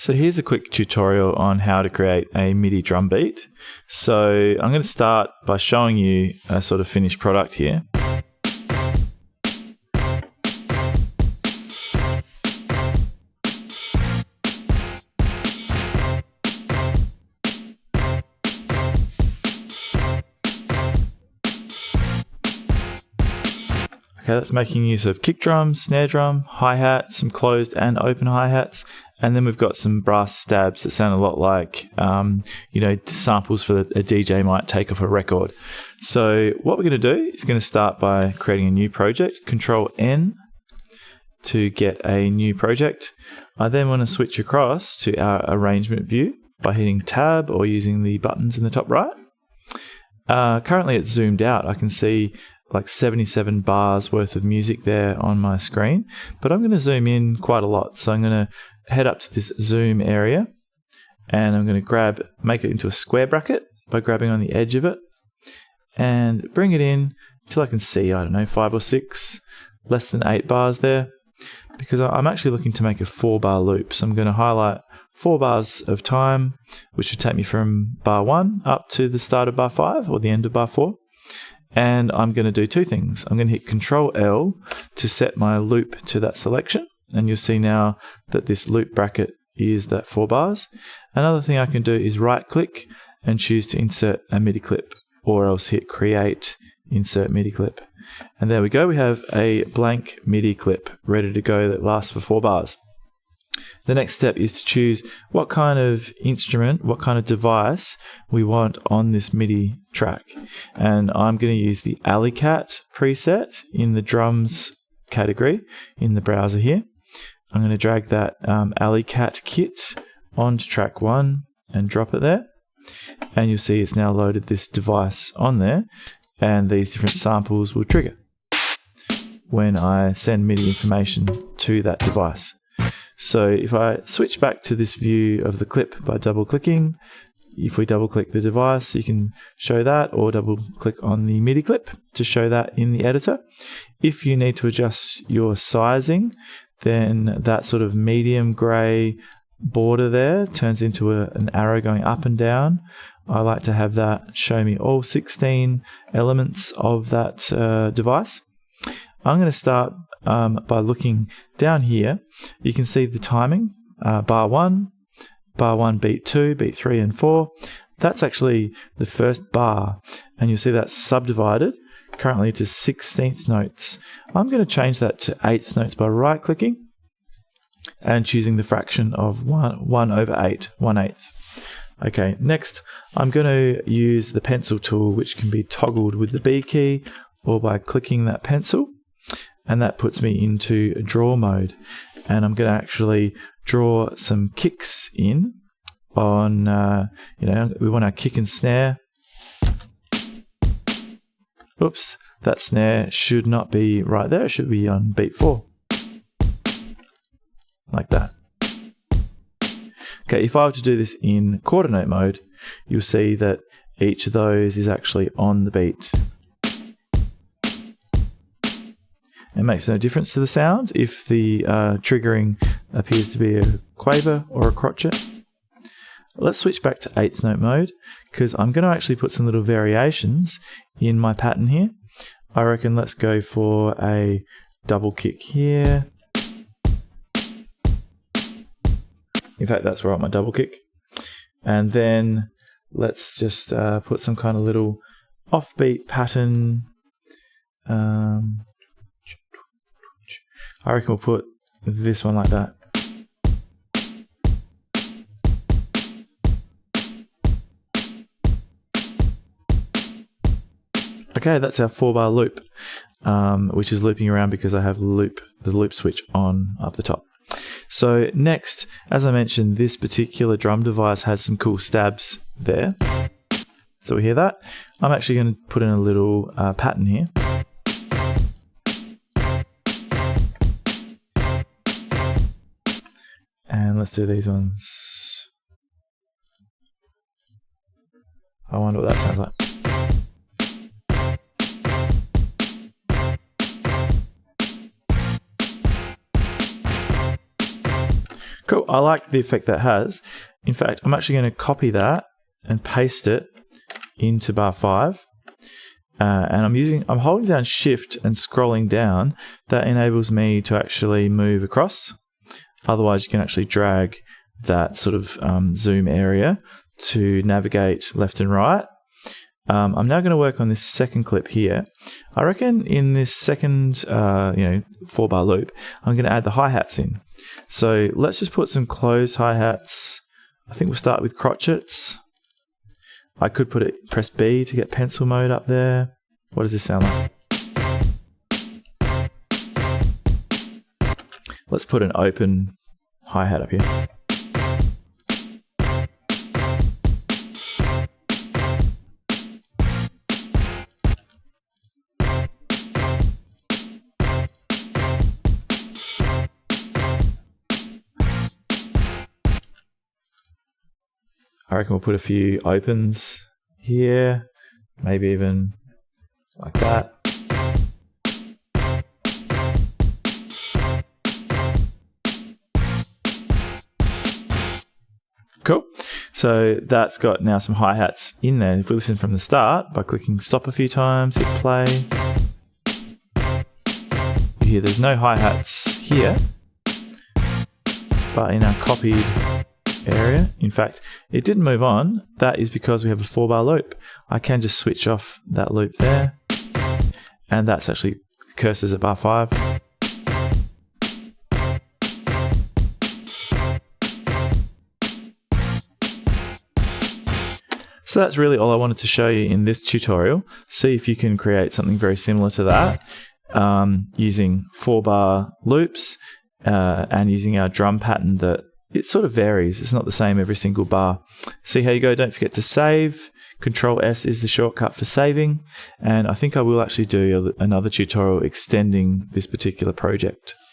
So here's a quick tutorial on how to create a MIDI drum beat. So I'm going to start by showing you a sort of finished product here. Okay, that's making use of kick drum, snare drum, hi-hat, some closed and open hi-hats, and then we've got some brass stabs that sound a lot like, samples for a DJ might take off a record. So what we're going to do is going to start by creating a new project, Control N to get a new project. I then want to switch across to our arrangement view by hitting Tab or using the buttons in the top right. Currently it's zoomed out. I can see like 77 bars worth of music there on my screen, but I'm going to zoom in quite a lot. So I'm going to head up to this zoom area and I'm going to make it into a square bracket by grabbing on the edge of it and bring it in till I can see, 5 or 6, less than 8 bars there, because I'm actually looking to make a 4-bar loop. So I'm going to highlight 4 bars of time, which would take me from bar 1 up to the start of bar 5 or the end of bar 4. And I'm going to do 2 things. I'm going to hit Control L to set my loop to that selection. And you'll see now that this loop bracket is that 4 bars. Another thing I can do is right click and choose to insert a MIDI clip, or else hit Create, Insert MIDI clip. And there we go. We have a blank MIDI clip ready to go that lasts for 4 bars. The next step is to choose what kind of instrument, what kind of device we want on this MIDI track. And I'm going to use the Alley Cat preset in the drums category in the browser here. I'm going to drag that Alley Cat kit onto track 1 and drop it there. And you'll see it's now loaded this device on there, and these different samples will trigger when I send MIDI information to that device. So if I switch back to this view of the clip by double clicking, if we double click the device, you can show that, or double click on the MIDI clip to show that in the editor. If you need to adjust your sizing, then that sort of medium gray border there turns into an arrow going up and down. I like to have that show me all 16 elements of that device. I'm going to start by looking down here. You can see the timing, bar 1, beat 2, beat 3 and 4. That's actually the first bar, and you'll see that's subdivided currently to 16th notes. I'm going to change that to 8th notes by right clicking and choosing the fraction of 1 over 8, 1/8. Okay, next I'm going to use the pencil tool, which can be toggled with the B key or by clicking that pencil. And that puts me into draw mode. And I'm going to actually draw some kicks in on, we want our kick and snare. Oops, that snare should not be right there. It should be on beat 4. Like that. Okay, if I were to do this in quarter note mode, you'll see that each of those is actually on the beat. It makes no difference to the sound if the triggering appears to be a quaver or a crotchet. Let's switch back to 8th note mode, because I'm going to actually put some little variations in my pattern here. I reckon let's go for a double kick here. In fact, that's where I want my double kick. And then let's just put some kind of little offbeat pattern. I reckon we'll put this one like that. Okay, that's our 4-bar loop, which is looping around because I have the loop switch on up the top. So next, as I mentioned, this particular drum device has some cool stabs there. So we hear that. I'm actually going to put in a little pattern here. And let's do these ones. I wonder what that sounds like. Cool. Cool, I like the effect that has. In fact, I'm actually going to copy that and paste it into bar 5. And I'm holding down Shift and scrolling down. That enables me to actually move across. Otherwise, you can actually drag that sort of zoom area to navigate left and right. I'm now going to work on this second clip here. I reckon in this second 4-bar loop, I'm going to add the hi-hats in. So let's just put some closed hi-hats. I think we'll start with crotchets. I could press B to get pencil mode up there. What does this sound like? Let's put an open hi-hat up here. I reckon we'll put a few opens here, maybe even like that. Cool. So that's got now some hi-hats in there. If we listen from the start by clicking stop a few times, hit play, you hear there's no hi-hats here, but in our copied area, in fact, it didn't move on. That is because we have a 4-bar loop. I can just switch off that loop there, and that's actually cursors at bar 5. So that's really all I wanted to show you in this tutorial. See if you can create something very similar to that using 4-bar loops and using our drum pattern that it sort of varies. It's not the same every single bar. See how you go. Don't forget to save. Control S is the shortcut for saving. And I think I will actually do another tutorial extending this particular project.